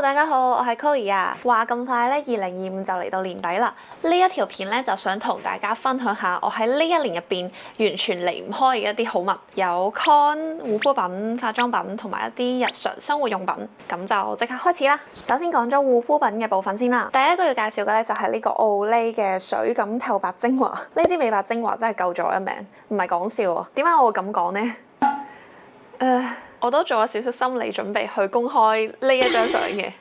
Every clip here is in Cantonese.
大家好，我係 Chloe 啊。話咁快咧，2025就嚟到年底啦。呢一條片咧就想同大家分享下我喺呢一年入邊完全離唔開嘅一啲好物，有 con 護膚品、化妝品同埋一啲日常生活用品。咁就即刻開始啦。首先講咗護膚品嘅部分先啦。第一個要介紹嘅咧就係呢個 Olay 嘅水感透白精華。呢支美白精華真係救咗我一命，唔係講笑啊。點解我會咁講呢？我都做咗少少心理準備去公開呢一張相嘅。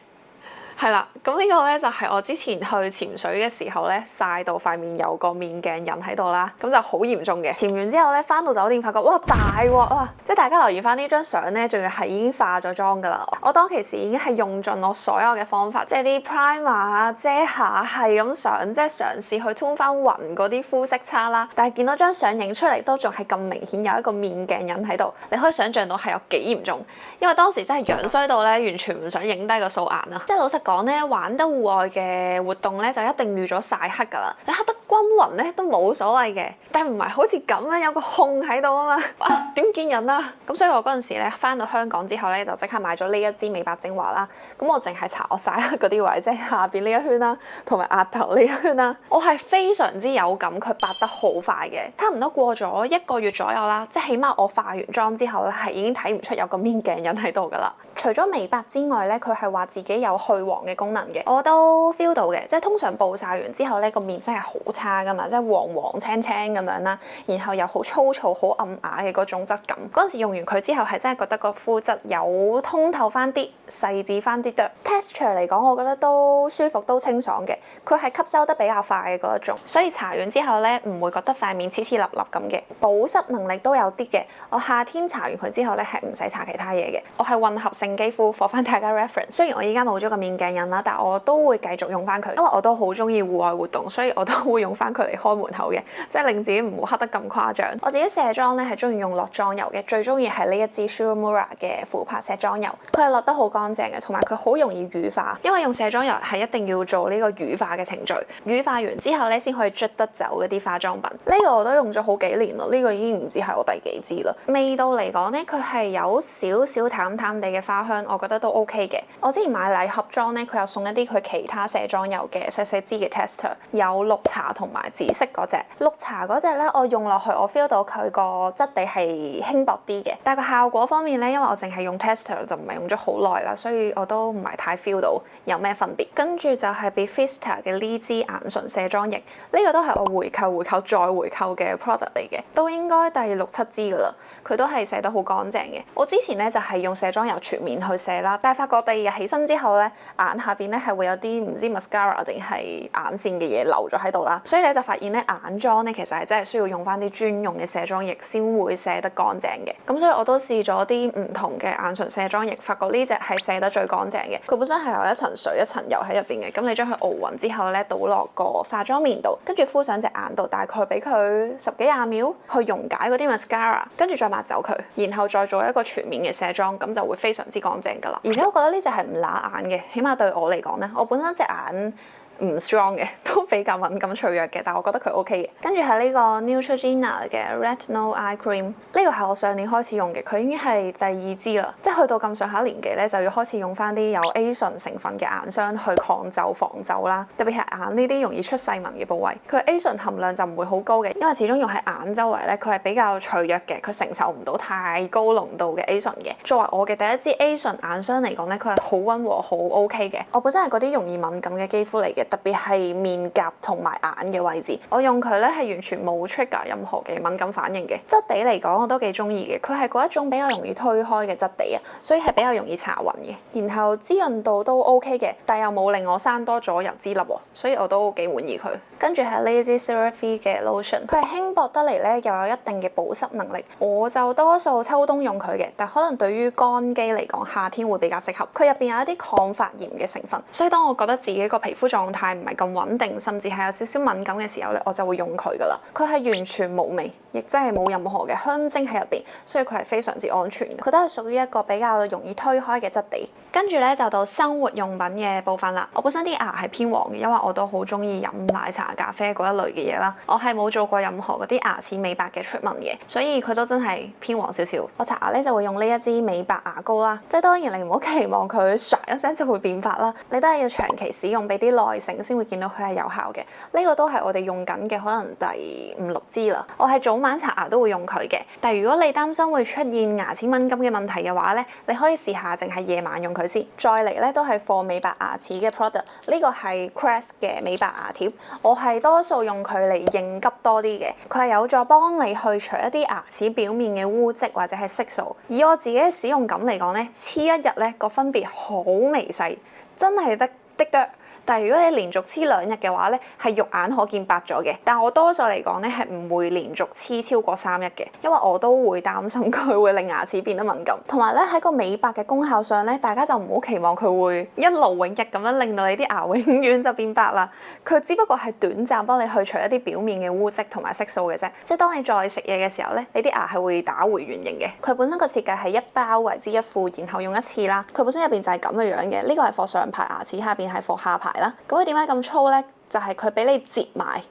係啦，咁呢個咧就係我之前去潛水嘅時候咧曬到塊面有個面鏡印喺度啦，咁就好嚴重嘅。潛完之後咧翻到酒店發覺哇大鑊啊！即係大家留意翻呢張相咧，仲要係已經化咗妝㗎啦。我當其時已經係用盡我所有嘅方法，即係啲 primer 啊、遮瑕係咁上，即係嘗試去 tune 翻勻嗰啲膚色差啦。但係見到張相影出嚟都仲係咁明顯有一個面鏡印喺度，你可以想像到係有幾嚴重。因為當時真係樣衰到咧，完全唔想影低個素顏啊！即係老實講咧，玩得戶外嘅活動咧，就一定預咗曬黑㗎啦。你黑得均勻咧都冇所謂嘅，但係唔係好似咁樣有個控喺度啊嘛？哇，點見人啊！咁所以我嗰陣時咧翻到香港之後咧，就即刻買咗呢一支美白精華啦。咁我淨係搽我曬黑嗰啲位，即係下邊呢一圈啦，同埋額頭呢一圈啦。我係非常之有感，佢白得好快嘅，差唔多過咗1個月左右啦。即係起碼我化完妝之後咧，係已經睇唔出有個面鏡印喺度㗎啦。除咗美白之外咧，佢係話自己有去黃嘅功能嘅，我都 feel 到嘅。即係通常暴曬完之後咧，個面色係好差噶嘛，即係黃黃青青咁樣啦，然後又好粗糙、好暗啞嘅嗰種質感。嗰陣時用完佢之後，係真係覺得個膚質有通透翻啲、細緻翻啲嘅。texture 嚟講，我覺得都舒服、都清爽嘅。佢係吸收得比較快嘅嗰一種，所以搽完之後咧，唔會覺得塊面黐黐立立咁嘅。保濕能力都有啲嘅。我夏天搽完佢之後咧，係唔使搽其他嘢嘅。我係混合性肌膚，for 翻大家 reference。雖然我依家冇咗個面鏡印啦，但我都會繼續用翻佢，因為我都好中意戶外活動，所以我都會用翻佢嚟開門口嘅，即係令自己唔好黑得咁誇張。我自己卸妝咧係中意用落妝油嘅，最中意係呢一支 Shuuemura 嘅琥珀卸妝油，佢係落得好乾淨嘅，同埋佢好容易乳化，因為用卸妝油係一定要做呢個乳化嘅程序，乳化完之後咧先可以捽得走嗰啲化妝品。呢個我都用咗好幾年咯，呢個已經唔知係我第幾支啦。味道嚟講咧，佢係有少少淡淡地嘅花香，我覺得都 OK 嘅。我之前買禮盒裝咧，佢有送一啲佢其他卸妝油嘅細細支嘅 tester， 有綠茶同埋紫色嗰隻。綠茶嗰隻咧，我用落去我 feel 到佢個質地係輕薄啲嘅，但係個效果方面咧，因為我淨係用 tester 就唔係用咗好耐啦，所以我都唔係太 feel 到有咩分別。跟住就係 Bevista 嘅呢支眼唇卸妝液，呢個都係我回購再回購嘅 product 嚟嘅，都應該第6、7支噶啦。佢都係卸得好乾淨嘅。我之前咧就係用卸妝油全面去卸啦，但係發覺第二日起身之後咧，眼下邊咧係會有啲唔知 mascara 定係眼線嘅嘢留咗喺度啦，所以咧就發現咧眼妝咧其實係真係需要用翻啲專用嘅卸妝液先會卸得乾淨嘅。咁所以我都試咗啲唔同嘅眼唇卸妝液，發覺呢隻係卸得最乾淨嘅。佢本身係有一層水一層油喺入邊嘅，咁你將佢熬勻之後咧倒落個化妝棉度，跟住敷上隻眼度，大概俾佢10幾20秒去溶解嗰啲 mascara， 跟住再抹走佢，然後再做一個全面嘅卸妝，咁就會非常之乾淨㗎啦。而且我覺得呢隻係唔乸眼嘅，起碼對我嚟講咧，我本身隻眼唔 strong 嘅，都比較敏感脆弱嘅，但係我覺得佢 OK 嘅。跟住係呢個 Neutrogena 嘅 Retinol Eye Cream，呢個係我上年開始用嘅，佢已經係第2支啦。即係去到咁上下年紀咧，就要開始用翻啲有 A 醇成分嘅眼霜去抗皺防皺啦。特別係眼呢啲容易出細紋嘅部位，佢 A 醇含量就唔會好高嘅，因為始終用喺眼周圍咧，佢係比較脆弱嘅，佢承受唔到太高濃度嘅 A 醇嘅。作為我嘅第一支 A 醇眼霜嚟講咧，佢係好溫和、好 OK 嘅。我本身係嗰啲容易敏感嘅肌膚嚟嘅。特別係面頰同埋眼嘅位置，我用佢咧係完全冇 trigger 任何嘅敏感反應嘅。質地嚟講我都幾中意嘅，佢係嗰一種比較容易推開嘅質地啊，所以係比較容易搽勻嘅。然後滋潤度都 OK 嘅，但又冇令我生多咗油脂粒喎，所以我都幾滿意佢。跟住係呢支 CeraVe 嘅 lotion， 佢係輕薄得嚟咧，又有一定嘅保濕能力。我就多數秋冬用佢嘅，但可能對於乾肌嚟講，夏天會比較適合。佢入邊有一啲抗發炎嘅成分，所以當我覺得自己個皮膚狀態唔係咁穩定，甚至係有少少敏感嘅時候咧，我就會用佢噶啦。佢係完全冇味，亦真係冇任何嘅香精喺入邊，所以佢係非常之安全嘅。佢都係屬於一個比較容易推開嘅質地。跟住咧就到生活用品嘅部分啦。我本身啲牙係偏黃嘅，因為我都好中意飲奶茶、咖啡嗰一類嘅嘢啦。我係冇做過任何嗰啲牙齒美白嘅 treatment嘅，所以佢都真係偏黃少少。我刷牙咧就會用呢一支美白牙膏啦，即係當然你唔好期望佢唰一聲就會變白啦，你都係要長期使用，俾啲耐性先會見到佢係有效嘅。呢個都係我哋用緊嘅可能第5、6支啦。我係早晚刷牙都會用佢嘅，但係如果你擔心會出現牙齒敏感嘅問題嘅話咧，你可以試下淨係夜晚用佢先。再嚟咧都係for美白牙齒嘅 product， 呢個係 Crest 嘅美白牙貼，我係多數用佢嚟應急多啲嘅，佢係有助幫你去除一啲牙齒表面嘅污漬或者係色素。以我自己嘅使用感嚟講咧，黐一日咧個分別好微細，真係得的得。但係如果你連續黐2日嘅話咧，係肉眼可見白咗嘅。但我多數嚟講咧係唔會連續黐超過3日嘅，因為我都會擔心佢會令牙齒變得敏感。同埋咧喺個美白嘅功效上咧，大家就唔好期望佢會一勞永逸咁樣令到你啲牙永遠就變白啦。佢只不過係短暫幫你去除一啲表面嘅污漬同埋色素嘅啫。即係當你再食嘢嘅時候咧，你啲牙係會打回原形嘅。佢本身個設計係1包為之1副，然後用1次啦。佢本身入邊就係咁嘅樣嘅。呢個係放上排牙齒，下邊係放下排啦。咁佢點解咁粗咧？就係佢俾你摺埋，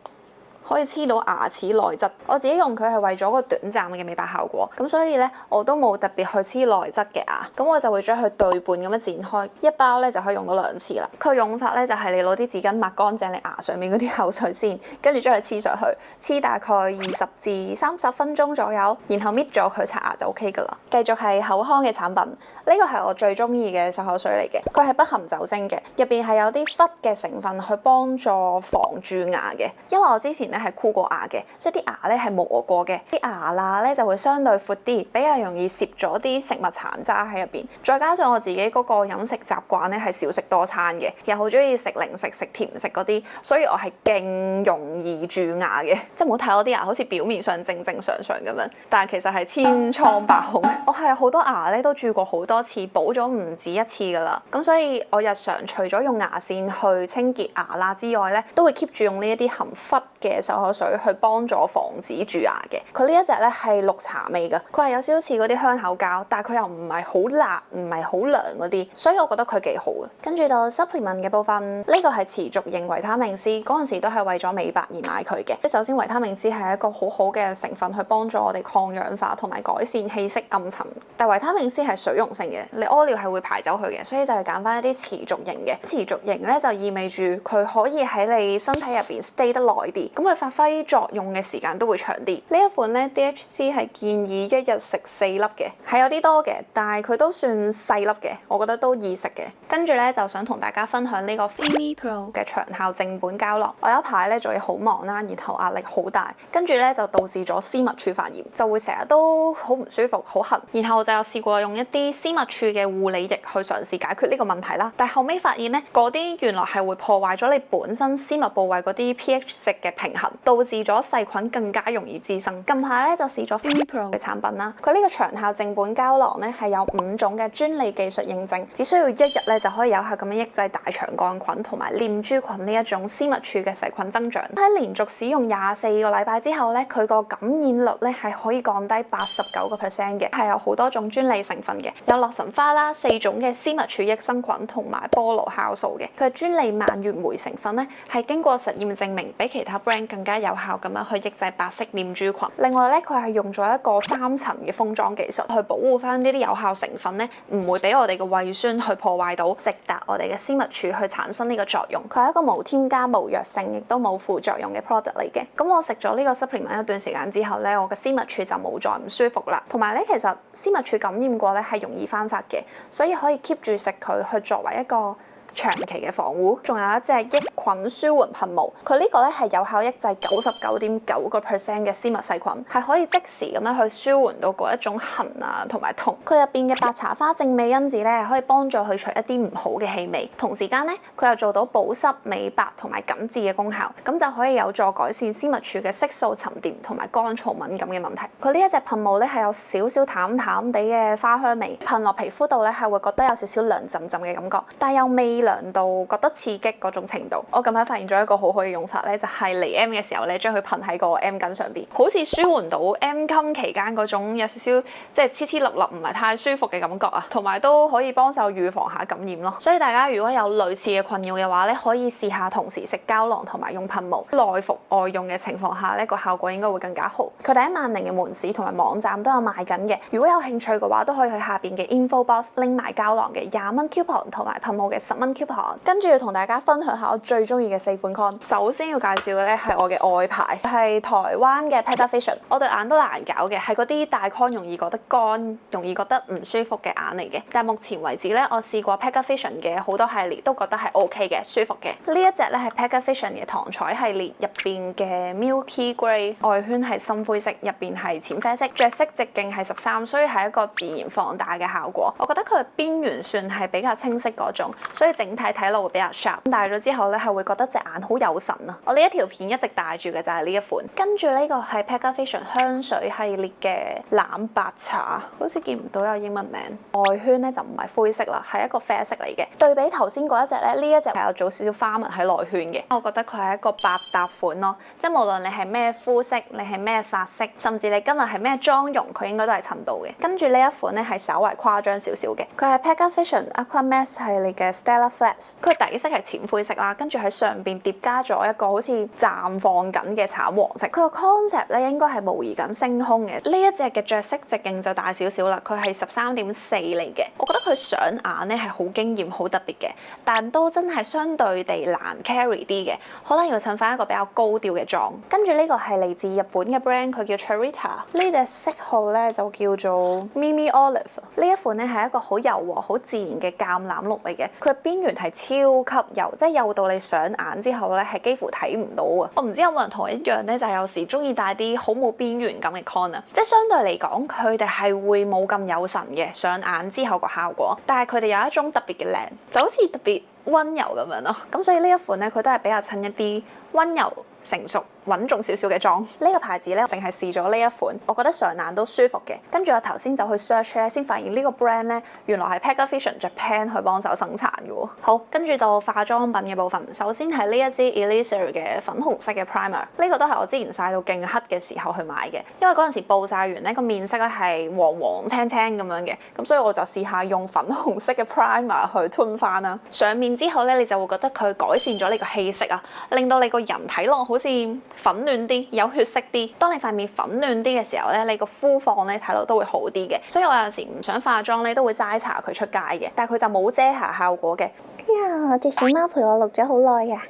可以黐到牙齒內側。我自己用佢係為咗個短暫嘅美白效果，咁所以咧我都冇特別去黐內側嘅牙，咁我就會將佢對半咁樣剪開，1包咧就可以用到2次啦。佢用法咧就係你攞啲紙巾抹乾淨你牙上面嗰啲口水先，跟住將佢黐上去，黐大概20至30分鐘左右，然後搣咗佢刷牙就 OK 噶啦。繼續係口腔嘅產品，呢個係我最中意嘅漱口水嚟嘅，佢係不含酒精嘅，入邊係有啲氟嘅成分去幫助防蛀牙嘅。因為我之前咧係箍過牙嘅，即係啲牙咧係磨過嘅，啲牙罅咧就會相對闊啲，比較容易攝咗啲食物殘渣喺入邊。再加上我自己嗰個飲食習慣咧係少食多餐嘅，又好中意食零食、食甜食嗰啲，所以我係勁容易蛀牙嘅。即係唔好睇我啲牙好似表面上正正常常咁樣，但係其實係千瘡百孔。我係好多牙咧都蛀過好多次，補咗唔止1次噶啦。咁所以我日常除咗用牙線去清潔牙罅之外咧，都會 keep 住用呢一啲含氟嘅漱口水去幫助防止蛀牙嘅。佢呢一隻咧係綠茶味嘅，佢係有少少似嗰啲香口膠，但係佢又唔係好辣，唔係好涼嗰啲，所以我覺得佢幾好嘅。跟住到 supplement 嘅部分，呢個係持續型維他命 C， 嗰陣時都係為咗美白而買佢嘅。首先維他命 C 係一個好好嘅成分去幫助我哋抗氧化同埋改善氣色暗沉，但維他命 C 係水溶性嘅，你屙尿係會排走佢嘅，所以就係揀翻一啲持續型嘅。持續型咧就意味住佢可以喺你身體入邊 stay 得耐啲，咁佢發揮作用嘅時間都會長啲。呢一款咧 DHC 係建議1日食4粒嘅，係有啲多嘅，但係佢都算細粒嘅，我覺得都易食嘅。跟住咧就想同大家分享呢個 Fimi Pro 嘅長效正本膠囊。我有一排咧做嘢好忙啦，然後壓力好大，跟住咧就導致咗私密處發炎，就會成日都好唔舒服、好痕。然後我就有試過用一啲私密處嘅護理液去嘗試解決呢個問題啦，但係後尾發現咧嗰啲原來係會破壞咗你本身私密部位嗰啲 pH 值嘅平衡，導致咗細菌更加容易滋生。近排咧就試咗 Fimi Pro 嘅產品啦，佢呢個長效正本膠囊咧係有5種嘅專利技術認證，只需要1日咧就可以有效咁樣抑制大腸桿菌同埋念珠菌呢一種私密處嘅細菌增長。喺連續使用24個禮拜之後咧，佢個感染率咧係可以降低89%嘅，係有好多種專利成分嘅，有洛神花啦、4種嘅私密處益生菌同埋菠蘿酵素嘅。佢專利蔓越莓成分咧係經過實驗證明比其他 brand 更加有效咁樣去抑制白色念珠菌。另外咧，佢係用咗一個3層嘅封裝技術去保護翻呢啲有效成分咧，唔會俾我哋嘅胃酸去破壞到，直達我哋嘅私密處去產生呢個作用。佢係一個無添加、無藥性，亦都冇副作用嘅 product 嚟嘅。咁我食咗呢個 supplement 一段時間之後咧，我嘅私密處就冇再唔舒服啦。同埋咧，其實私密處感染過咧係容易翻發嘅，所以可以 keep 住食佢去作為一個長期嘅防護。仲有一隻抑菌舒緩噴霧，佢呢個咧係有效抑制99.9% 嘅私密細菌，係可以即時咁樣去舒緩到嗰一種痕啊同埋痛。佢入邊嘅白茶花正味因子咧，可以幫助去除一啲唔好嘅氣味，同時間咧佢又做到保濕、美白同埋緊緻嘅功效，咁就可以有助改善私密處嘅色素沉澱同埋乾燥敏感嘅問題。佢呢一隻噴霧咧係有少少淡淡地嘅花香味，噴落皮膚度咧係會覺得有少少涼浸浸嘅感覺，但又未涼到覺得刺激嗰種程度。我近排發現咗一個好好嘅用法咧，就係嚟 M 嘅時候咧，將佢噴喺個 M 巾上邊，好似舒緩到 M 襟期間嗰種有少少即係黐黐立立唔係太舒服嘅感覺啊，同埋都可以幫手預防下感染咯。所以大家如果有類似嘅困擾嘅話咧，可以試下同時食膠囊同埋用噴霧，內服外用嘅情況下咧，個效果應該會更加好。佢哋喺萬寧嘅門市同埋網站都有賣緊嘅，如果有興趣嘅話，都可以去下邊嘅 info box 拎埋膠囊嘅20蚊 coupon 同埋噴霧嘅10蚊 coupon。跟住要同大家分享下我最中意嘅4款 con。首先要介紹嘅咧係我嘅愛牌，係台灣嘅 Pegavision。我對眼都難搞嘅，係嗰啲大 con 容易覺得乾、容易覺得唔舒服嘅眼嚟嘅。但目前為止咧，我試過 Pegavision 嘅好多系列都覺得係 OK 嘅，舒服嘅。呢一隻咧係 Pegavision 嘅糖彩系列入邊嘅 Milky Grey， 外圈係深灰色，入邊係淺啡色，着色直徑係13，所以係一個自然放大嘅效果。我覺得佢嘅邊緣算係比較清晰嗰種，所以整體睇落會比較 sharp。戴咗之後咧係會覺得隻眼好有神啊！我呢一條片一直戴住嘅就係呢一款。跟住呢個係 Pegavision 香水系列嘅藍白茶，好似見唔到有英文名。外圈咧就唔係灰色啦，係一個啡色嚟嘅。對比頭先嗰一隻咧，呢一隻係有做少少花紋喺內圈嘅。我覺得佢係一個百搭款咯，即係無論你係咩膚色，你係咩髮色，甚至你今日係咩妝容，佢應該都係襯到嘅。跟住呢一款咧係稍為誇張少少嘅，佢係 Pegavision Aqua Max 系列嘅 Stellar Flex。佢底色係淺灰色啦，跟住喺上邊疊加咗一個好似綻放緊嘅橙黃色。佢個 concept 咧應該係模擬緊星空嘅。呢一隻嘅着色直徑就大少少啦，佢係13.4嚟嘅。我覺得佢上眼咧係好驚豔、好特別嘅，但都真係相對地難 carry 啲嘅，可能要襯翻一個比較高調嘅妝。跟住呢個係嚟自日本嘅 brand， 佢叫 Cherita。呢隻色號咧就叫做 Mimi Olive。呢一款咧係一個好柔和、好自然嘅橄欖綠嚟嘅，佢邊緣係超級幼，即係幼到你上眼之後咧係幾乎睇唔到啊！我唔知有冇人同我一樣咧，就係有時中意戴啲好冇邊緣感嘅 con 啊，即係相對嚟講佢哋係會冇咁有神嘅上眼之後個效果，但係佢哋有一種特別嘅靚，就好似特別溫柔咁樣咯。咁所以呢一款咧，佢都係比較襯一啲溫柔、成熟、穩重少少嘅妝。呢個牌子咧，淨係試咗呢一款，我覺得上眼都舒服嘅。跟住我頭先就去 search 咧，先發現呢個 brand 咧，原來係 Pegavision Japan 去幫手生產嘅喎。好，跟住到化妝品嘅部分，首先係呢一支 Elixir 嘅粉紅色嘅 primer， 呢個都係我之前曬到勁黑嘅時候去買嘅，因為嗰陣時暴曬完咧個面色咧係黃黃青青咁樣嘅，咁所以我就試下用粉紅色嘅 primer 去 tone 翻啦。上面之後咧，你就會覺得佢改善咗你個氣色啊，令到你個人睇落好似粉嫩啲，有血色啲。當你塊面粉嫩啲嘅時候咧，你個膚況咧睇落都會好啲嘅。所以我有時唔想化妝咧，都會齋搽佢出街嘅。但係佢就冇遮瑕效果嘅。呀，隻小貓陪我錄咗好耐啊！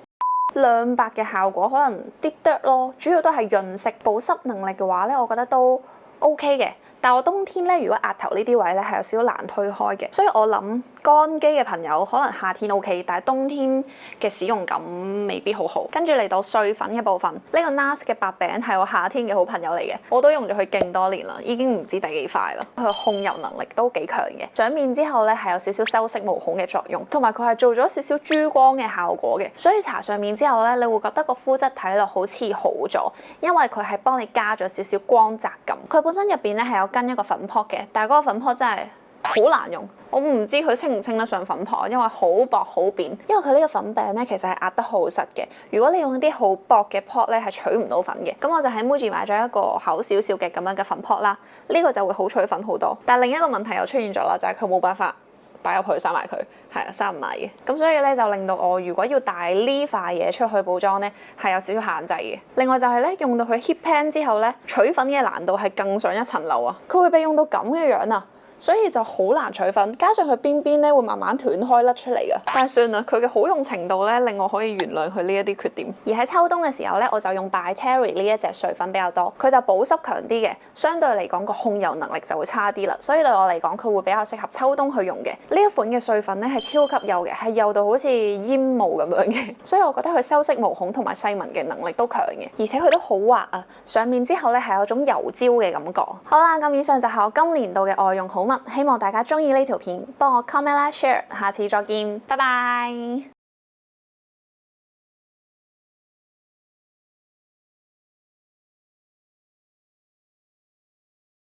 亮白嘅效果可能啲哚咯，主要都係潤色。保濕能力嘅話咧，我覺得都 OK 嘅。但我冬天咧，如果額頭呢啲位咧係有少少難推開嘅，所以我諗乾肌嘅朋友可能夏天 OK， 但係冬天嘅使用感未必好好。跟住嚟到碎粉嘅部分，呢個 NARS 嘅白餅係我夏天嘅好朋友嚟嘅，我都用咗佢勁多年啦，已經唔知第幾塊啦。佢控油能力都幾強嘅，上面之後咧係有少少修飾毛孔嘅作用，同埋佢係做咗少少珠光嘅效果嘅，所以搽上面之後咧，你會覺得個膚質睇落好似好咗，因為佢係幫你加咗少少光澤感。佢本身入邊咧係有跟一個粉撲嘅，但係嗰個粉撲真係好難用，我唔知佢稱唔稱得上粉撲，因為好薄好扁。因為佢呢個粉餅咧其實係壓得好實嘅，如果你用一啲好薄嘅撲咧係取唔到粉嘅。咁我就喺 Muji 買咗一個厚少少嘅咁樣嘅粉撲啦，呢個就會好取粉好多。但係另一個問題又出現咗啦，就係佢冇辦法擺入去閂埋佢，係啊，閂唔埋嘅。咁所以咧就令到我如果要帶呢塊嘢出去補妝咧，係有少少限制嘅。另外就係咧用到佢 heat pan 之後咧，取粉嘅難度係更上一層樓啊！佢會被用到咁嘅樣啊！所以就好難取粉，加上佢邊邊咧會慢慢斷開甩出嚟嘅。但係算啦，佢嘅好用程度咧令我可以原諒佢呢一啲缺點。而喺秋冬嘅時候咧，我就用 By Terry 呢一隻碎粉比較多，佢就保濕強啲嘅，相對嚟講個控油能力就會差啲啦。所以對我嚟講，佢會比較適合秋冬去用嘅。呢一款嘅碎粉咧係超級幼嘅，係幼到好似煙霧咁樣嘅，所以我覺得佢修飾毛孔同埋細紋嘅能力都強嘅，而且佢都好滑啊。上面之後咧係有種油焦嘅感覺。好啦，咁以上就係我今年度嘅外用好物。希望大家中意呢條片，幫我 comment 啦 share，下次再見，拜拜。